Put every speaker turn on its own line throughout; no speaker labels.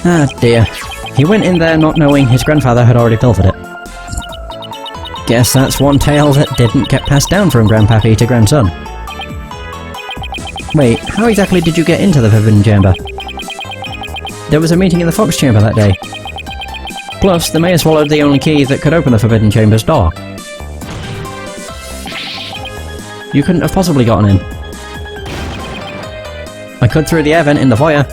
Ah dear. He went in there not knowing his grandfather had already pilfered it. Guess that's one tale that didn't get passed down from grandpappy to grandson. Wait, how exactly did you get into the Forbidden Chamber? There was a meeting in the Fox Chamber that day. Plus, the mayor swallowed the only key that could open the Forbidden Chamber's door. You couldn't have possibly gotten in. I could through the air vent in the foyer.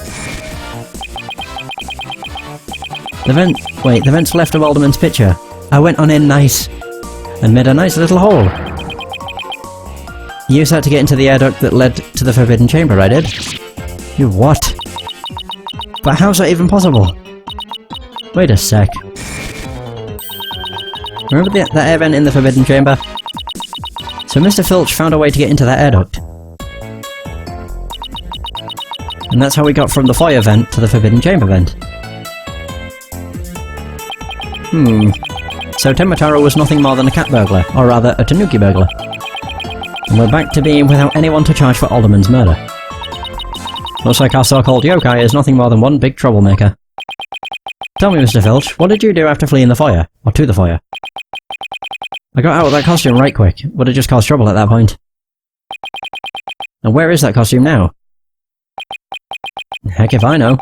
The vent's left of Alderman's picture. I went on in nice, and made a nice little hole. You used that to get into the air duct that led to the Forbidden Chamber, I did. You what? But how's that even possible? Wait a sec. Remember that air vent in the Forbidden Chamber? So Mr. Filch found a way to get into that air duct. And that's how we got from the foyer vent to the Forbidden Chamber vent. So Tenmataro was nothing more than a cat burglar, or rather a tanuki burglar. And we're back to being without anyone to charge for Alderman's murder. Looks like our so-called yokai is nothing more than one big troublemaker. Tell me, Mr. Filch, what did you do after fleeing the foyer? Or to the foyer? I got out of that costume right quick. Would have just caused trouble at that point. And where is that costume now? Heck if I know.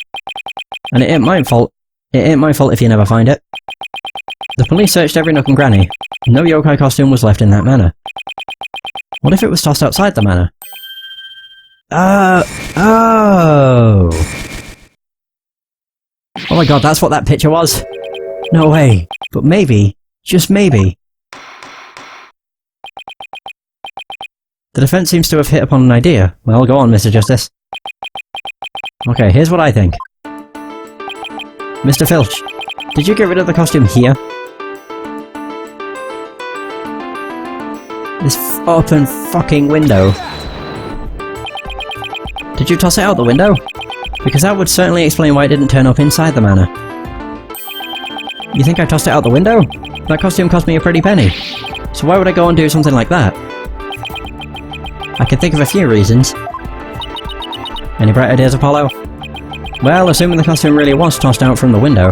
And it ain't my fault. It ain't my fault if you never find it. The police searched every nook and cranny. No yokai costume was left in that manor. What if it was tossed outside the manor? Oh! Oh my god, that's what that picture was? No way. But maybe, just maybe. The defense seems to have hit upon an idea. Well, go on, Mr. Justice. Okay, here's what I think. Mr. Filch, did you get rid of the costume here? This open fucking window. Did you toss it out the window? Because that would certainly explain why it didn't turn up inside the manor. You think I tossed it out the window? That costume cost me a pretty penny. So why would I go and do something like that? I can think of a few reasons. Any bright ideas, Apollo? Well, assuming the costume really was tossed out from the window,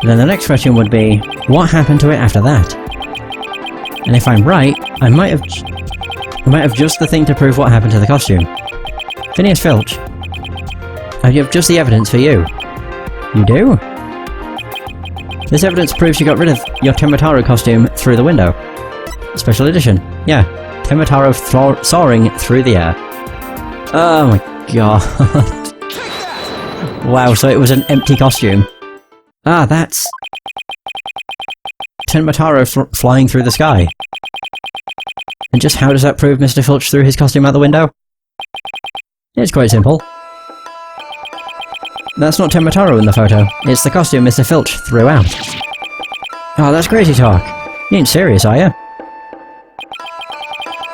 then the next question would be, what happened to it after that? And if I'm right, I might have just the thing to prove what happened to the costume. Phineas Filch, I have just the evidence for you. You do? This evidence proves you got rid of your Tenmataro costume through the window. Special edition. Yeah, Tenmataro soaring through the air. Oh my god. Wow, so it was an empty costume. Ah, that's... Tenmataro flying through the sky. And just how does that prove Mr. Filch threw his costume out the window? It's quite simple. That's not Tenmataro in the photo, it's the costume Mr. Filch threw out. Oh, that's crazy talk. You ain't serious, are you?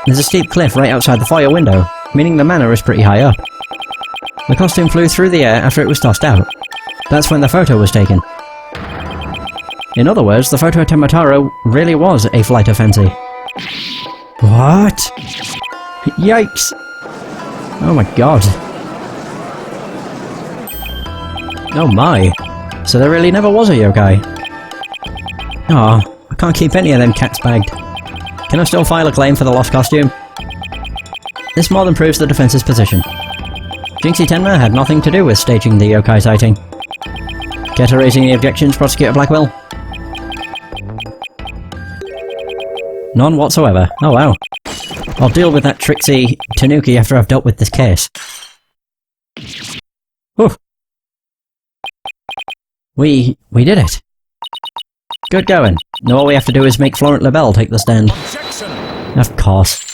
There's a steep cliff right outside the foyer window, meaning the manor is pretty high up. The costume flew through the air after it was tossed out. That's when the photo was taken. In other words, the photo of Tenmataro really was a flight of fancy. What? Yikes! Oh my god. Oh my. So there really never was a yokai. Aw, I can't keep any of them cats bagged. Can I still file a claim for the lost costume? This more than proves the defense's position. Jinxie Tenma had nothing to do with staging the yokai sighting. Care to raise any objections, Prosecutor Blackwell? None whatsoever. Oh wow. I'll deal with that tricksy Tanuki after I've dealt with this case. Whew. We did it. Good going. Now all we have to do is make Florent LaBelle take the stand. Objection. Of course.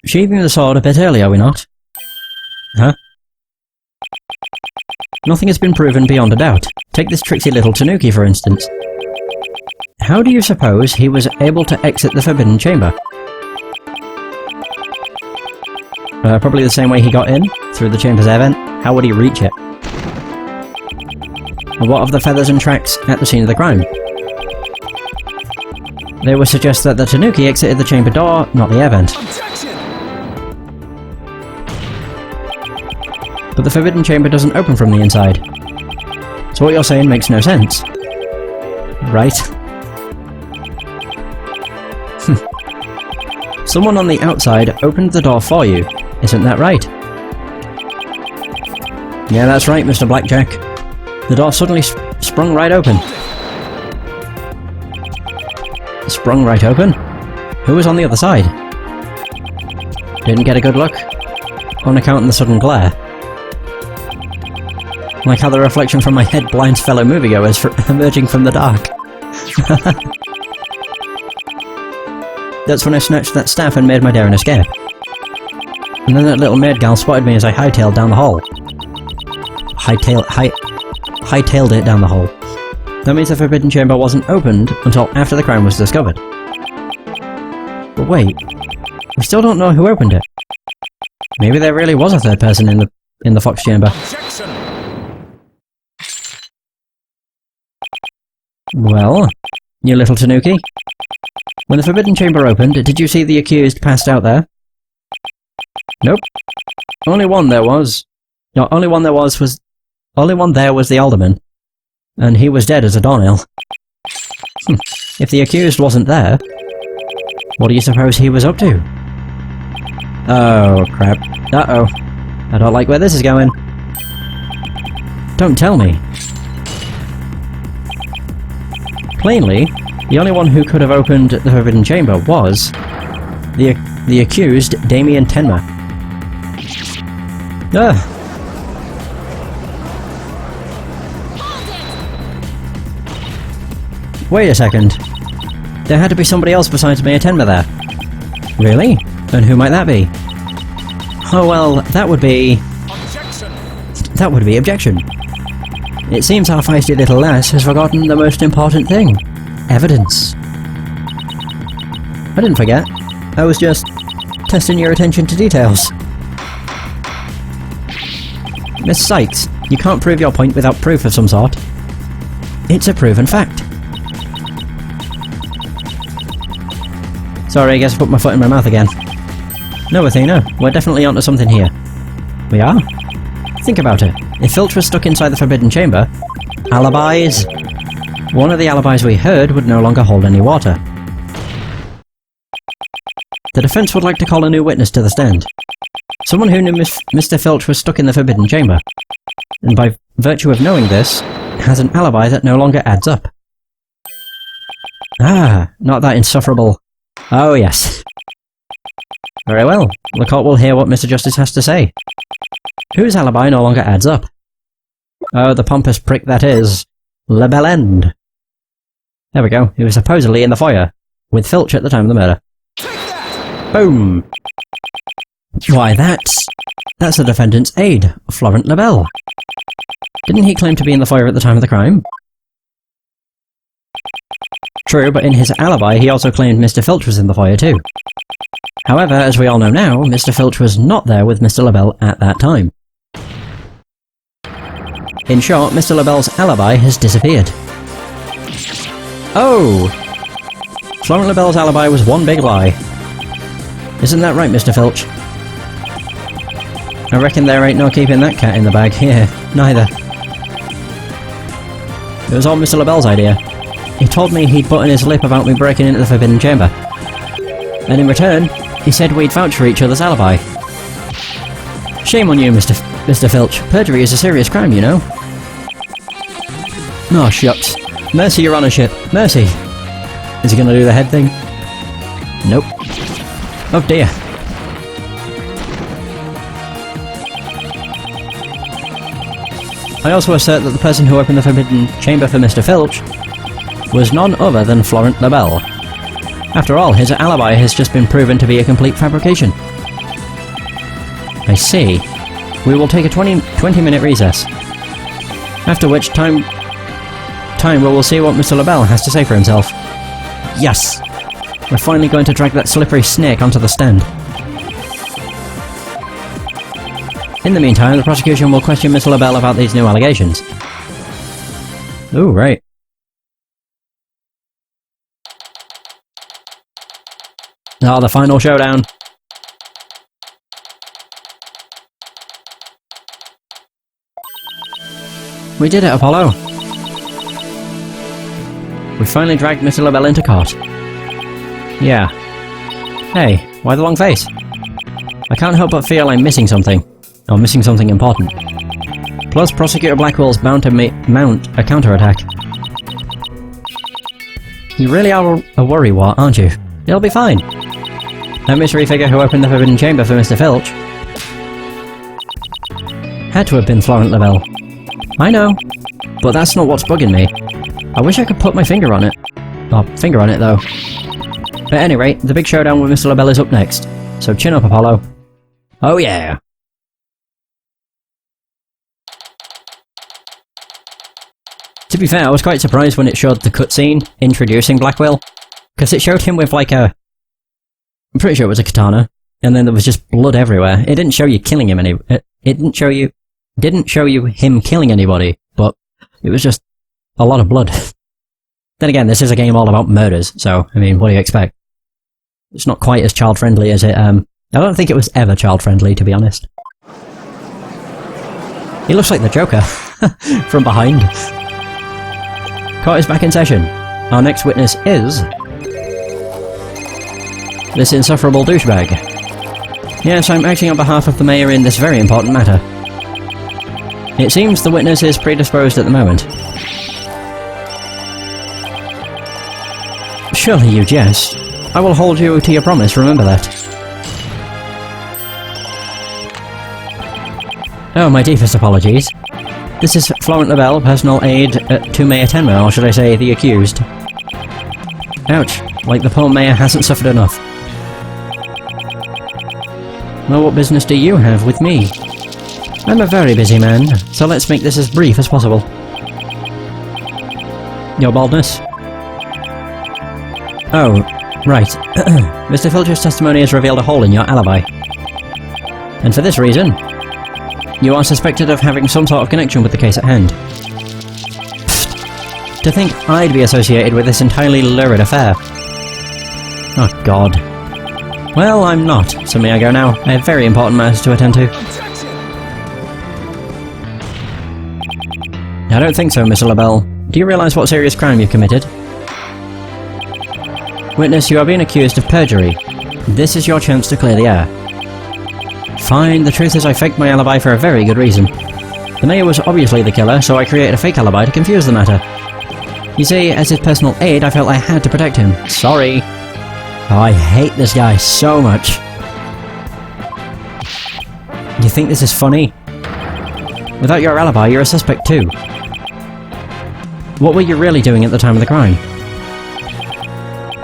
Sheathing the sword a bit early, are we not? Huh? Nothing has been proven beyond a doubt. Take this tricksy little Tanuki, for instance. How do you suppose he was able to exit the Forbidden Chamber? Probably the same way he got in, through the chamber's air vent. How would he reach it? And what of the feathers and tracks at the scene of the crime? They would suggest that the Tanuki exited the chamber door, not the air vent. but the Forbidden Chamber doesn't open from the inside. So what you're saying makes no sense. Right. Someone on the outside opened the door for you, isn't that right? Yeah, that's right, Mr. Blackjack. The door suddenly sprung right open. Sprung right open? Who was on the other side? Didn't get a good look, on account of the sudden glare. Like how the reflection from my head blinds fellow moviegoers emerging from the dark. That's when I snatched that staff and made my daring escape. And then that little maid gal spotted me as I hightailed down the hall. Hightailed it down the hall. That means the Forbidden Chamber wasn't opened until after the crime was discovered. But wait, we still don't know who opened it. Maybe there really was a third person in the Fox Chamber. Well, you little tanuki. When the Forbidden Chamber opened, did you see the accused passed out there? Nope. Only one there was the alderman. And he was dead as a doornail. If the accused wasn't there, what do you suppose he was up to? Oh, crap. Uh-oh. I don't like where this is going. Don't tell me. Plainly, the only one who could have opened the Forbidden Chamber was the accused, Damien Tenma. Ugh. Wait a second. There had to be somebody else besides Mayor Tenma there. Really? And who might that be? Oh well, that would be... Objection! That would be objection. It seems our feisty little lass has forgotten the most important thing. Evidence. I didn't forget. I was just testing your attention to details. Miss Cykes, you can't prove your point without proof of some sort. It's a proven fact. Sorry, I guess I put my foot in my mouth again. No, Athena, we're definitely onto something here. We are? Think about it. If Filch was stuck inside the Forbidden Chamber, alibis... One of the alibis we heard would no longer hold any water. The defense would like to call a new witness to the stand. Someone who knew Mr. Filch was stuck in the Forbidden Chamber, and by virtue of knowing this, has an alibi that no longer adds up. Ah, not that insufferable... Oh yes. Very well, the court will hear what Mr. Justice has to say. Whose alibi no longer adds up? Oh, the pompous prick that is... Le Bel End. There we go, he was supposedly in the foyer, with Filch at the time of the murder. Boom! Why, that's the defendant's aide, Florent Lebel. Didn't he claim to be in the foyer at the time of the crime? True, but in his alibi he also claimed Mr. Filch was in the foyer too. However, as we all know now, Mr. Filch was not there with Mr. Lebel at that time. In short, Mr. Lebel's alibi has disappeared. Oh! Florent Lebel's alibi was one big lie. Isn't that right, Mr. Filch? I reckon there ain't no keeping that cat in the bag here, neither. It was all Mr. Lebel's idea. He told me he'd button his lip about me breaking into the Forbidden Chamber. And in return, he said we'd vouch for each other's alibi. Shame on you, Mr. Filch. Perjury is a serious crime, you know. Oh, shucks. Mercy, your honourship. Mercy. Is he gonna do the head thing? Nope. Oh dear. I also assert that the person who opened the Forbidden Chamber for Mr. Filch was none other than Florent Lebel. After all, his alibi has just been proven to be a complete fabrication. I see. We will take a 20-minute recess. After which time we will see what Mr. Lebel has to say for himself. Yes! We're finally going to drag that slippery snake onto the stand. In the meantime, the prosecution will question Mr. Lebel about these new allegations. Ooh, right. Ah, the final showdown. We did it, Apollo! We finally dragged Mr. LaBelle into court. Yeah. Hey, why the long face? I can't help but feel I'm missing something. Or missing something important. Plus, Prosecutor Blackwell's bound to mount a counterattack. You really are a worrywart, aren't you? It'll be fine. That mystery figure who opened the Forbidden Chamber for Mr. Filch had to have been Florent LaBelle. I know, but that's not what's bugging me. I wish I could put my finger on it. Oh, finger on it though. At any rate, the big showdown with Mr. LaBelle is up next, so chin up, Apollo. Oh yeah! To be fair, I was quite surprised when it showed the cutscene introducing Blackwell, because it showed him with like a... I'm pretty sure it was a katana, and then there was just blood everywhere. It didn't show you killing him it didn't show you him killing anybody, but it was just a lot of blood. Then again, this is a game all about murders, so, I mean, what do you expect? It's not quite as child-friendly as it, I don't think it was ever child-friendly, to be honest. He looks like the Joker, from behind. Court is back in session. Our next witness is... this insufferable douchebag. Yes, I'm acting on behalf of the mayor in this very important matter. It seems the witness is predisposed at the moment. Surely you jest. I will hold you to your promise, remember that. Oh, my deepest apologies. This is Florent LaBelle, personal aide to Mayor Tenma, or should I say, the accused. Ouch, like the poor mayor hasn't suffered enough. Well, what business do you have with me? I'm a very busy man, so let's make this as brief as possible. Your baldness? Oh, right. Mr. Filcher's testimony has revealed a hole in your alibi. And for this reason, you are suspected of having some sort of connection with the case at hand. Pfft. To think I'd be associated with this entirely lurid affair. Oh god. Well, I'm not, so may I go now? I have very important matters to attend to. I don't think so, Mr. LaBelle. Do you realise what serious crime you've committed? Witness, you are being accused of perjury. This is your chance to clear the air. Fine, the truth is I faked my alibi for a very good reason. The mayor was obviously the killer, so I created a fake alibi to confuse the matter. You see, as his personal aide, I felt I had to protect him. Sorry. Oh, I hate this guy so much. You think this is funny? Without your alibi, you're a suspect too. What were you really doing at the time of the crime?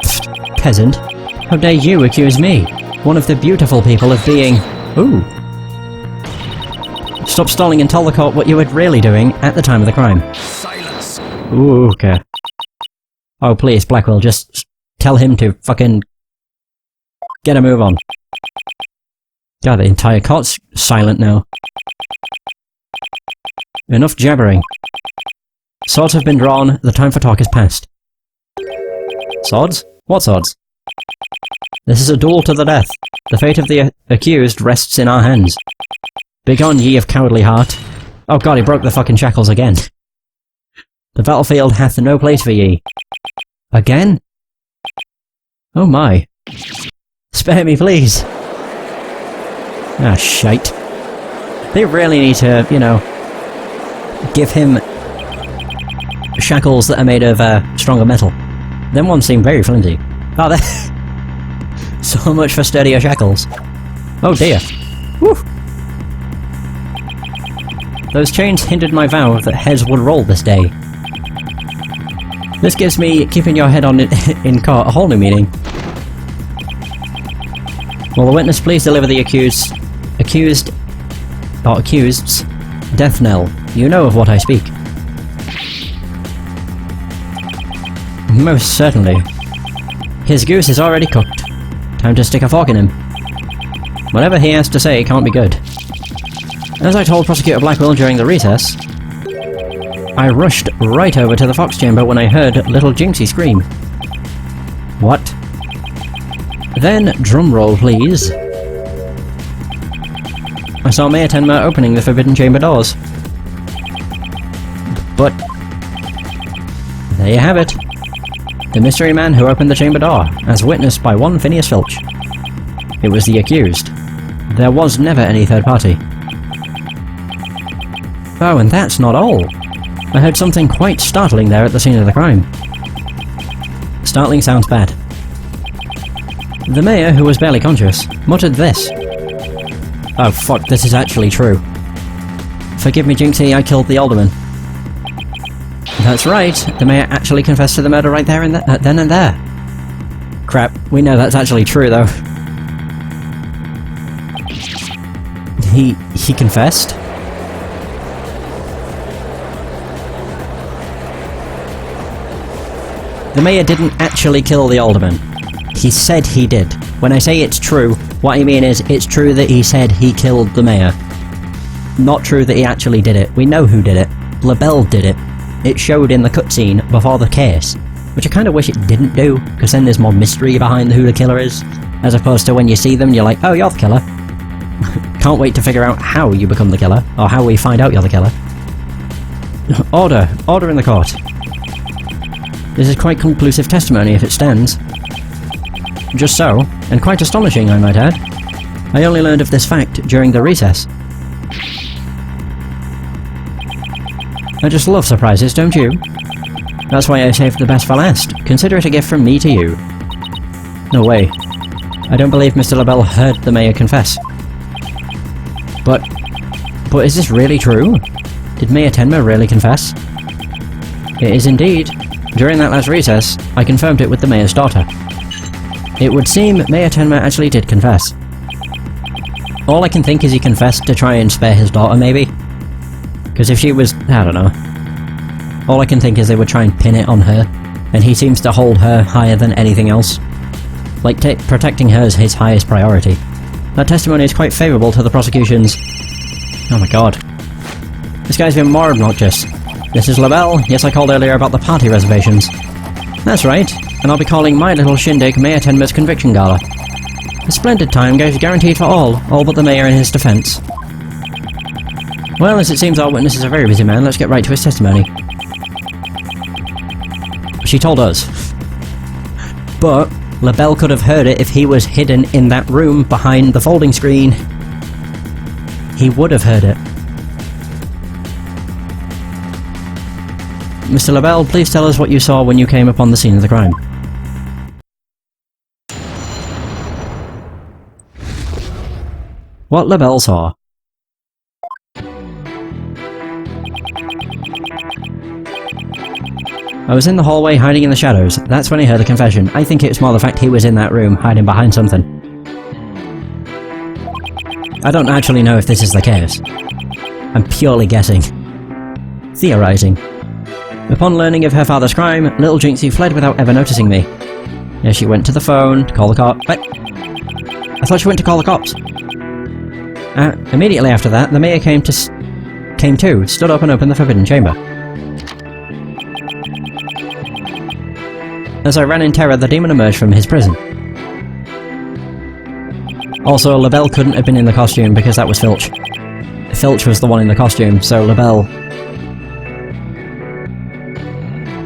Pfft, peasant. How dare you accuse me, one of the beautiful people, of being... Ooh. Stop stalling and tell the court what you were really doing at the time of the crime.
Silence!
Ooh, okay. Oh, please, Blackwell, just tell him to fucking... get a move on. God, the entire court's silent now. Enough jabbering. Swords have been drawn, the time for talk is past. Swords? What swords? This is a duel to the death. The fate of the accused rests in our hands. Begone, ye of cowardly heart. Oh god, he broke the fucking shackles again. The battlefield hath no place for ye. Again? Oh my. Spare me, please. Ah, shite. They really need to, you know, give him shackles that are made of stronger metal. Them ones seem very flimsy. Oh, they're... so much for sturdier shackles. Oh dear. Woo! Those chains hindered my vow that heads would roll this day. This gives me keeping your head on in court a whole new meaning. Will the witness please deliver the accused's death knell? You know of what I speak. Most certainly. His goose is already cooked. Time to stick a fork in him. Whatever he has to say can't be good. As I told Prosecutor Blackwell during the recess, I rushed right over to the Fox Chamber when I heard little Jinxie scream. What? Then, drumroll please. I saw Mayor Tenma opening the Forbidden Chamber doors. But there you have it. The mystery man who opened the chamber door, as witnessed by one Phineas Filch. It was the accused. There was never any third party. Oh, and that's not all. I heard something quite startling there at the scene of the crime. Startling sounds bad. The mayor, who was barely conscious, muttered this. Oh fuck, this is actually true. Forgive me, Jinxie, I killed the alderman. That's right, the mayor actually confessed to the murder right there and then and there. Crap, we know that's actually true though. He confessed? The mayor didn't actually kill the alderman. He said he did. When I say it's true, what I mean is it's true that he said he killed the mayor. Not true that he actually did it. We know who did it. LaBelle did it. It showed in the cutscene before the case, which I kind of wish it didn't do, because then there's more mystery behind who the killer is, as opposed to when you see them you're like, oh, you're the killer. Can't wait to figure out how you become the killer, or how we find out you're the killer. Order. Order in the court. This is quite conclusive testimony if it stands. Just so, and quite astonishing I might add. I only learned of this fact during the recess. I just love surprises, don't you? That's why I saved the best for last. Consider it a gift from me to you. No way. I don't believe Mr. LaBelle heard the mayor confess. But is this really true? Did Mayor Tenma really confess? It is indeed. During that last recess, I confirmed it with the mayor's daughter. It would seem Mayor Tenma actually did confess. All I can think is he confessed to try and spare his daughter, maybe? Because if she was... I don't know. All I can think is they would try and pin it on her, and he seems to hold her higher than anything else. Like, protecting her is his highest priority. That testimony is quite favourable to the prosecution's... Oh my god. This guy's been more obnoxious. This is LaBelle. Yes, I called earlier about the party reservations. That's right, and I'll be calling my little shindig Mayor Tenma's conviction gala. A splendid time guaranteed for all but the mayor in his defence. Well, as it seems our witness is a very busy man, let's get right to his testimony. She told us. But LaBelle could have heard it if he was hidden in that room behind the folding screen. He would have heard it. Mr. LaBelle, please tell us what you saw when you came upon the scene of the crime. What LaBelle saw. I was in the hallway hiding in the shadows. That's when I heard the confession. I think it's more the fact he was in that room, hiding behind something. I don't actually know if this is the case. I'm purely guessing. Theorizing. Upon learning of her father's crime, little Jinxie fled without ever noticing me. Yeah, she went to the phone to call the cops. What? I thought she went to call the cops. Immediately after that, the mayor came too, stood up and opened the forbidden chamber. As I ran in terror, the demon emerged from his prison. Also, LaBelle couldn't have been in the costume because that was Filch. Filch was the one in the costume, so LaBelle...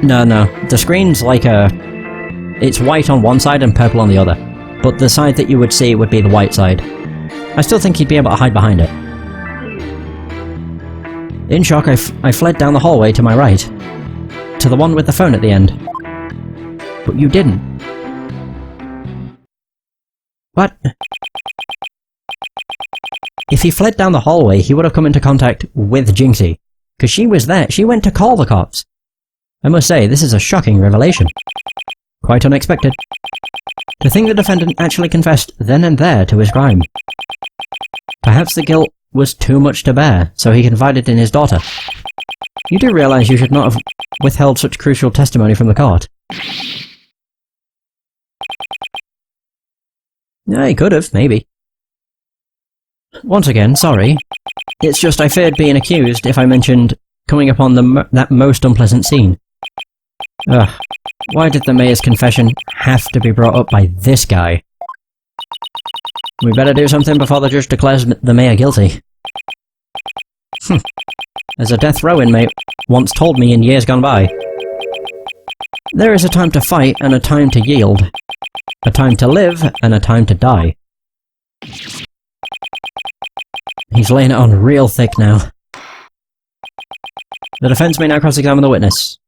No, the screen's like a... It's white on one side and purple on the other, but the side that you would see would be the white side. I still think he'd be able to hide behind it. In shock, I fled down the hallway to my right, to the one with the phone at the end. But you didn't. What? If he fled down the hallway, he would have come into contact with Jinxie, because she was there. She went to call the cops. I must say, this is a shocking revelation. Quite unexpected. To think the defendant actually confessed then and there to his crime. Perhaps the guilt was too much to bear, so he confided in his daughter. You do realise you should not have withheld such crucial testimony from the court? Yeah, he could have, maybe. Once again, sorry. It's just I feared being accused if I mentioned coming upon that most unpleasant scene. Ugh. Why did the mayor's confession have to be brought up by this guy? We better do something before the judge declares the mayor guilty. as a death row inmate once told me in years gone by. There is a time to fight and a time to yield. A time to live and a time to die. He's laying it on real thick now. The defense may now cross-examine the witness.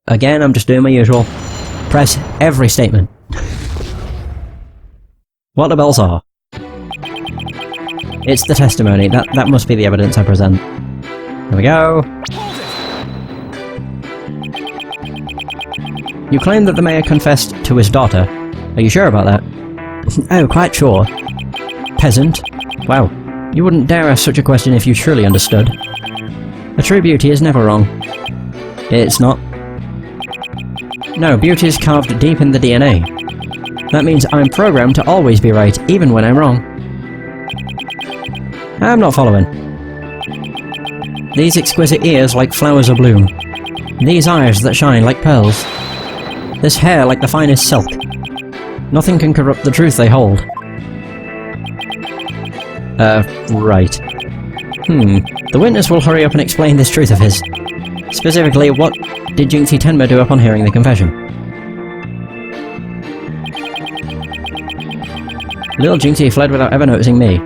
Again, I'm just doing my usual. Press every statement. What the bells are. It's the testimony. That must be the evidence I present. There we go. You claim that the mayor confessed to his daughter. Are you sure about that? Oh, quite sure. Peasant? Wow. You wouldn't dare ask such a question if you truly understood. A true beauty is never wrong. It's not. No, beauty is carved deep in the DNA. That means I'm programmed to always be right, even when I'm wrong. I'm not following. These exquisite ears like flowers abloom. These eyes that shine like pearls. This hair like the finest silk. Nothing can corrupt the truth they hold. Right. The witness will hurry up and explain this truth of his. Specifically, what did Jinxie Tenma do upon hearing the confession? Little Jinxie fled without ever noticing me.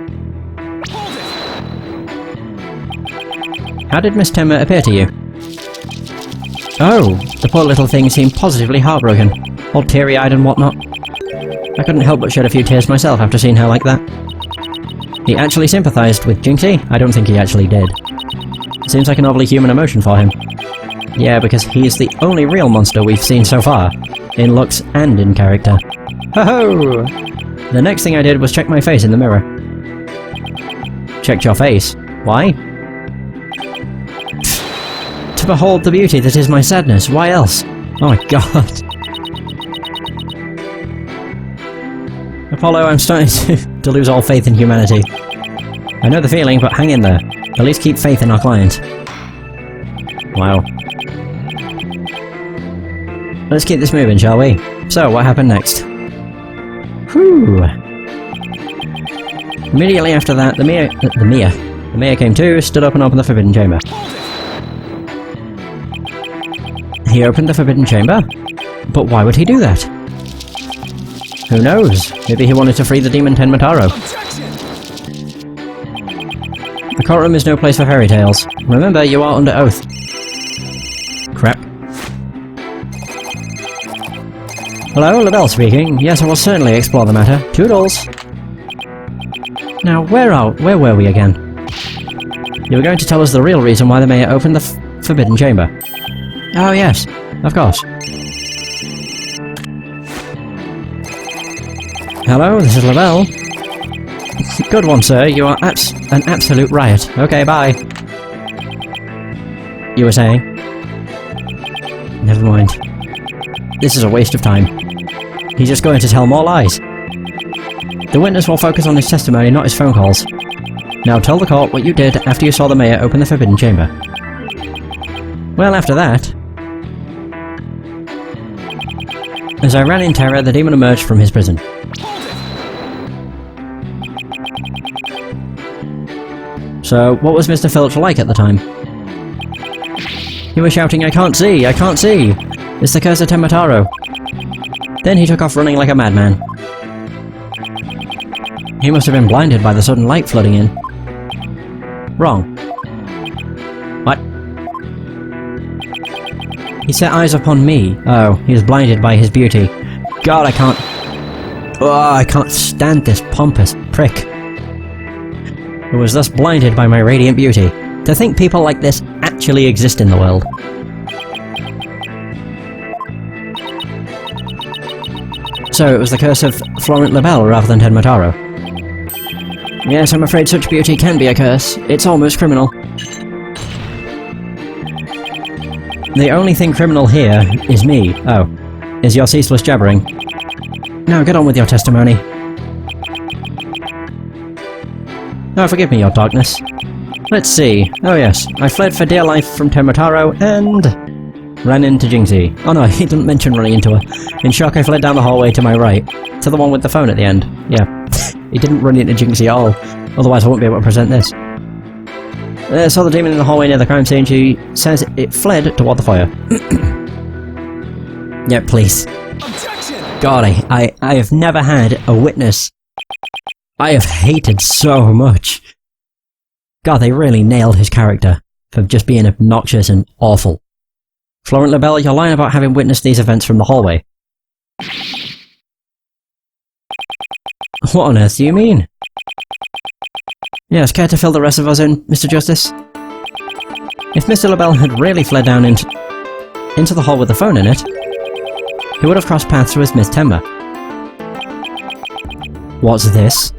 How did Miss Tenma appear to you? Oh, the poor little thing seemed positively heartbroken, all teary-eyed and whatnot. I couldn't help but shed a few tears myself after seeing her like that. He actually sympathised with Jinxie? I don't think he actually did. Seems like an overly human emotion for him. Yeah, because he is the only real monster we've seen so far, in looks and in character. Ho-ho! The next thing I did was check my face in the mirror. Checked your face? Why? To behold the beauty that is my sadness, why else? Oh my god. Apollo, I'm starting to lose all faith in humanity. I know the feeling, but hang in there. At least keep faith in our client. Wow. Let's keep this moving, shall we? So, what happened next? Whew. Immediately after that, the mayor came to, stood up and opened the Forbidden Chamber. He opened the Forbidden Chamber? But why would he do that? Who knows? Maybe he wanted to free the demon Tenmataro. The courtroom is no place for fairy tales. Remember, you are under oath. Crap. Hello, LaBelle speaking. Yes, I will certainly explore the matter. Toodles! Now, where were we again? You were going to tell us the real reason why the mayor opened the Forbidden Chamber. Oh yes, of course. Hello, this is LaBelle. Good one, sir. You are an absolute riot. Okay, bye. You were saying? Never mind. This is a waste of time. He's just going to tell more lies. The witness will focus on his testimony, not his phone calls. Now tell the court what you did after you saw the mayor open the Forbidden Chamber. Well, after that... As I ran in terror, the demon emerged from his prison. So, what was Mr. Filch like at the time? He was shouting, I can't see! I can't see! It's the curse of Tenmataro! Then he took off running like a madman. He must have been blinded by the sudden light flooding in. Wrong. What? He set eyes upon me. Oh, he was blinded by his beauty. God, I can't... Oh, I can't stand this pompous prick. Who was thus blinded by my radiant beauty. To think people like this actually exist in the world. So it was the curse of Florent LaBelle rather than Tenmataro. Yes, I'm afraid such beauty can be a curse. It's almost criminal. The only thing criminal here is me. Oh. Is your ceaseless jabbering. Now get on with your testimony. Oh, forgive me, your darkness. Let's see. Oh yes, I fled for dear life from Tenmataro and... ran into Jinxie. Oh no, he didn't mention running into her. In shock, I fled down the hallway to my right. To the one with the phone at the end. Yeah. He didn't run into Jinxie at all. Otherwise I won't be able to present this. Saw the demon in the hallway near the crime scene. She says it fled toward the fire. Yeah, please.
Objection!
God, I have never had a witness I have hated so much. God, they really nailed his character for just being obnoxious and awful. Florent Labelle, you're lying about having witnessed these events from the hallway. What on earth do you mean? Yes, care to fill the rest of us in, Mr. Justice? If Mr. Labelle had really fled down into the hall with the phone in it, he would have crossed paths with Miss Temba. What's this?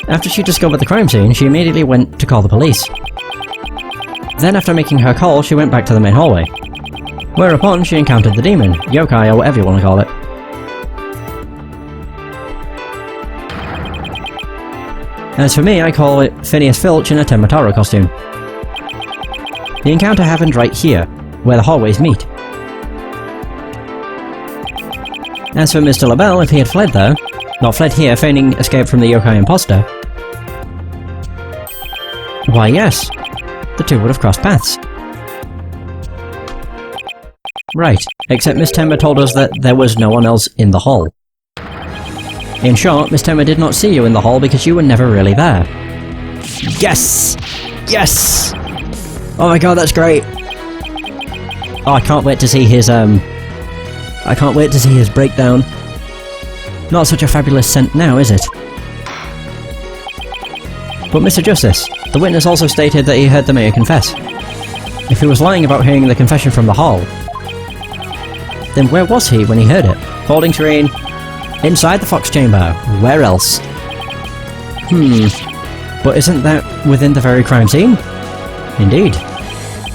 After she discovered the crime scene, she immediately went to call the police. Then after making her call, she went back to the main hallway. Whereupon she encountered the demon, yokai or whatever you want to call it. As for me, I call it Phineas Filch in a Tenmataro costume. The encounter happened right here, where the hallways meet. As for Mr. Labelle, if he had fled there, not fled here, feigning escape from the yokai imposter, why yes, the two would have crossed paths. Right, except Miss Temba told us that there was no one else in the hall. In short, Miss Temba did not see you in the hall because you were never really there. Yes! Yes! Oh my god, that's great! Oh, I can't wait to see his, I can't wait to see his breakdown. Not such a fabulous scent now, is it? But Mr. Justice, the witness also stated that he heard the mayor confess. If he was lying about hearing the confession from the hall, then where was he when he heard it? Folding screen. Inside the Fox Chamber. Where else? But isn't that within the very crime scene? Indeed.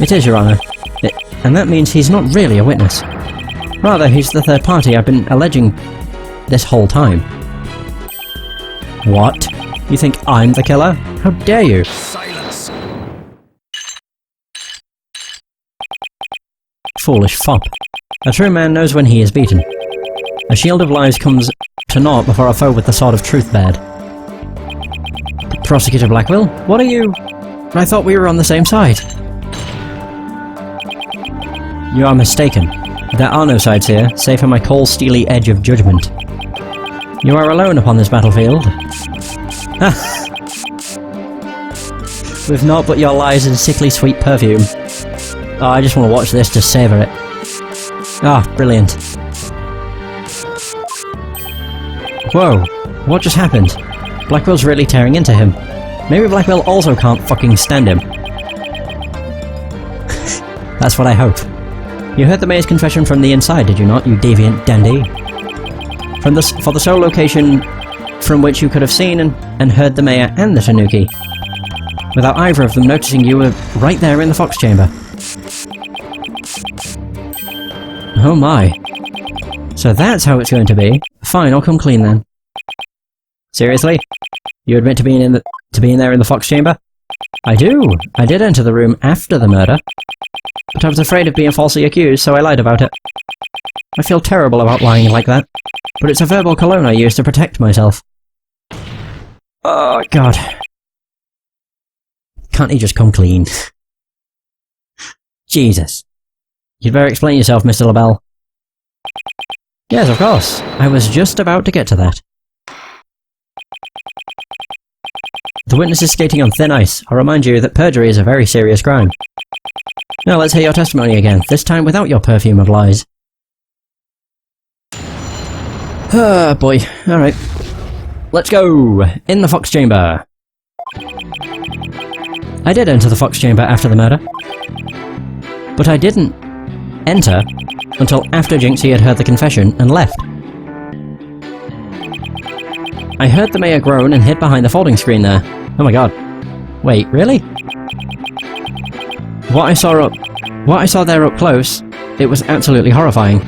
It is, Your Honour. And that means he's not really a witness. Rather, he's the third party I've been alleging this whole time. What? You think I'm the killer? How dare you?
Silence!
Foolish fop. A true man knows when he is beaten. A shield of lies comes to naught before a foe with the sword of truth bared. Prosecutor Blackwell, what are you? I thought we were on the same side. You are mistaken. There are no sides here, save for my cold, steely edge of judgment. You are alone upon this battlefield. With naught but your lies and sickly sweet perfume. Oh, I just want to watch this to savour it. Ah, brilliant. Whoa, what just happened? Blackwell's really tearing into him. Maybe Blackwell also can't fucking stand him. That's what I hope. You heard the mayor's confession from the inside, did you not, you deviant dandy? For the sole location from which you could have seen and heard the mayor and the Tanuki, without either of them noticing you were right there in the Fox Chamber. Oh my. So that's how it's going to be. Fine, I'll come clean then. Seriously? You admit to being there in the Fox Chamber? I do. I did enter the room after the murder. But I was afraid of being falsely accused, so I lied about it. I feel terrible about lying like that, but it's a verbal cologne I use to protect myself. Oh, God. Can't he just come clean? Jesus. You'd better explain yourself, Mr. Labelle. Yes, of course. I was just about to get to that. The witness is skating on thin ice. I'll remind you that perjury is a very serious crime. Now let's hear your testimony again, this time without your perfume of lies. Ah, boy. Alright. Let's go! In the Fox Chamber. I did enter the Fox Chamber after the murder. But I didn't enter until after Jinxie had heard the confession and left. I heard the mayor groan and hid behind the folding screen there. Oh my god. Wait, really? What I saw there up close, it was absolutely horrifying.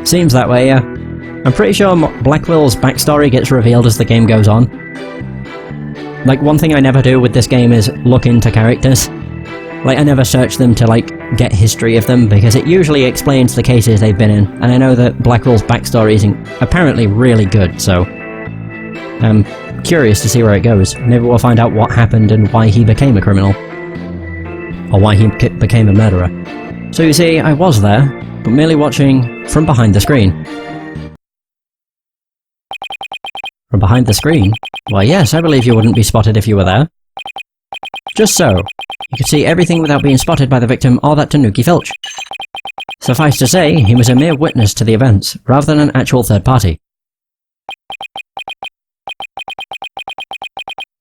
Seems that way, yeah. I'm pretty sure Blackwell's backstory gets revealed as the game goes on. Like, one thing I never do with this game is look into characters. Like, I never search them to, like, get history of them, because it usually explains the cases they've been in, and I know that Blackwell's backstory is apparently really good, so... I'm curious to see where it goes. Maybe we'll find out what happened and why he became a criminal. Or why he became a murderer. So you see, I was there, but merely watching from behind the screen. From behind the screen? Why yes, I believe you wouldn't be spotted if you were there. Just so. You could see everything without being spotted by the victim or that Tanuki Filch. Suffice to say, he was a mere witness to the events, rather than an actual third party.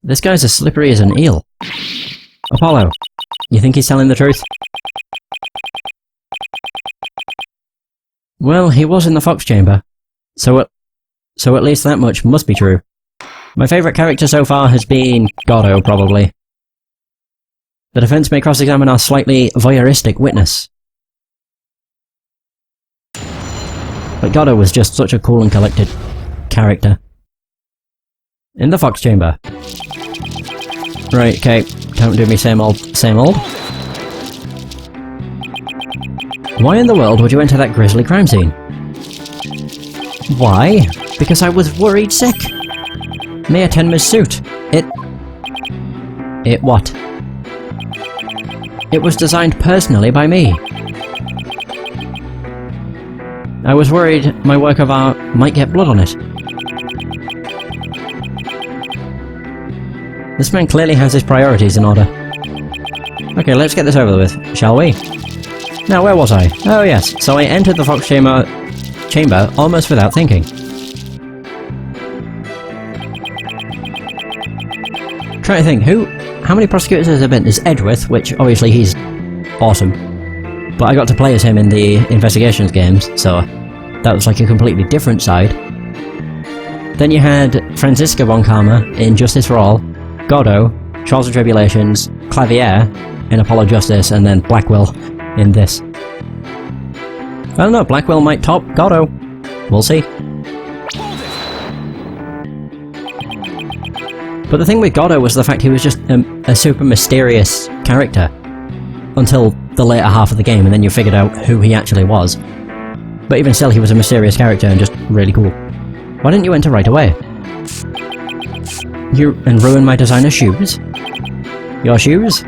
This guy's as slippery as an eel. Apollo, you think he's telling the truth? Well, he was in the Fox Chamber, so at least that much must be true. My favourite character so far has been Gordo, probably. The defence may cross-examine our slightly voyeuristic witness. But Gordo was just such a cool and collected character. In the Fox Chamber. Right, okay, don't do me same old, same old. Why in the world would you enter that grisly crime scene? Why? Because I was worried sick. Mia Tenma's suit. It what? It was designed personally by me. I was worried my work of art might get blood on it. This man clearly has his priorities in order. Okay, let's get this over with, shall we? Now, where was I? Oh yes, so I entered the Fox Chamber almost without thinking. Trying to think, how many prosecutors has there been? There's Edgeworth, which obviously he's awesome. But I got to play as him in the investigations games, so that was like a completely different side. Then you had Franziska von Karma in Justice for All, Gordo, Trials and Tribulations, Clavier in Apollo Justice, and then Blackwell in this. I don't know, Blackwell might top Gordo. We'll see. But the thing with Gordo was the fact he was just a super mysterious character. Until the later half of the game, and then you figured out who he actually was. But even still, he was a mysterious character and just really cool. Why didn't you enter right away? And ruin my designer's shoes? Your shoes?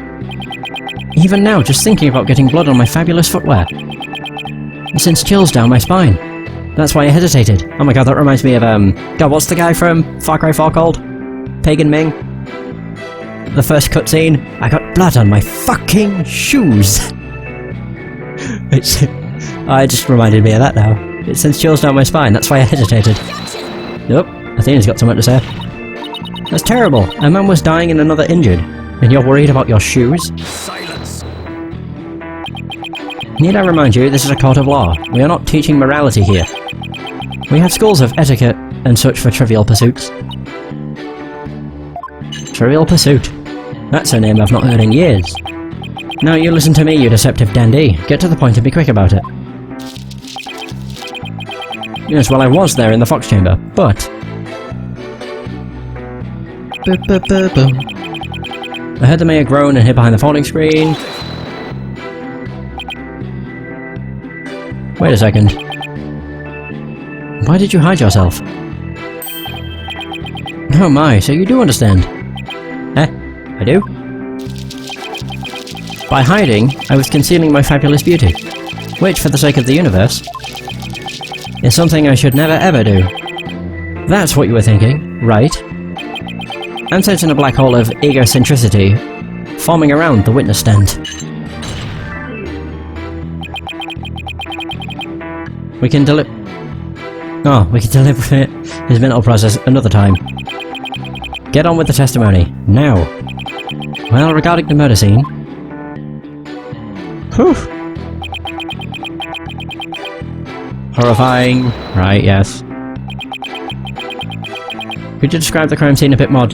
Even now, just thinking about getting blood on my fabulous footwear. It sends chills down my spine. That's why I hesitated. Oh my god, that reminds me of, God, what's the guy from Far Cry 4 called? Pagan Ming? The first cutscene, I got blood on my fucking shoes! It just reminded me of that now. It sends chills down my spine, that's why I hesitated. Nope, Athena's got something to say. That's terrible! A man was dying and another injured, and you're worried about your shoes?
Silence!
Need I remind you, this is a court of law. We are not teaching morality here. We have schools of etiquette and such for trivial pursuits. Trivial Pursuit. That's a name I've not heard in years. Now you listen to me, you deceptive dandy. Get to the point and be quick about it. Yes, well I was there in the Fox Chamber, but... I heard the mayor groan and hid behind the folding screen. Wait a second. Why did you hide yourself? Oh my, so you do understand. I do? By hiding, I was concealing my fabulous beauty, which, for the sake of the universe, is something I should never ever do. That's what you were thinking, right? I'm sensing a black hole of egocentricity forming around the witness stand. We can deliberate his mental process another time. Get on with the testimony, now. Well, regarding the murder scene... Whew! Horrifying. Right, yes. Could you describe the crime scene a bit more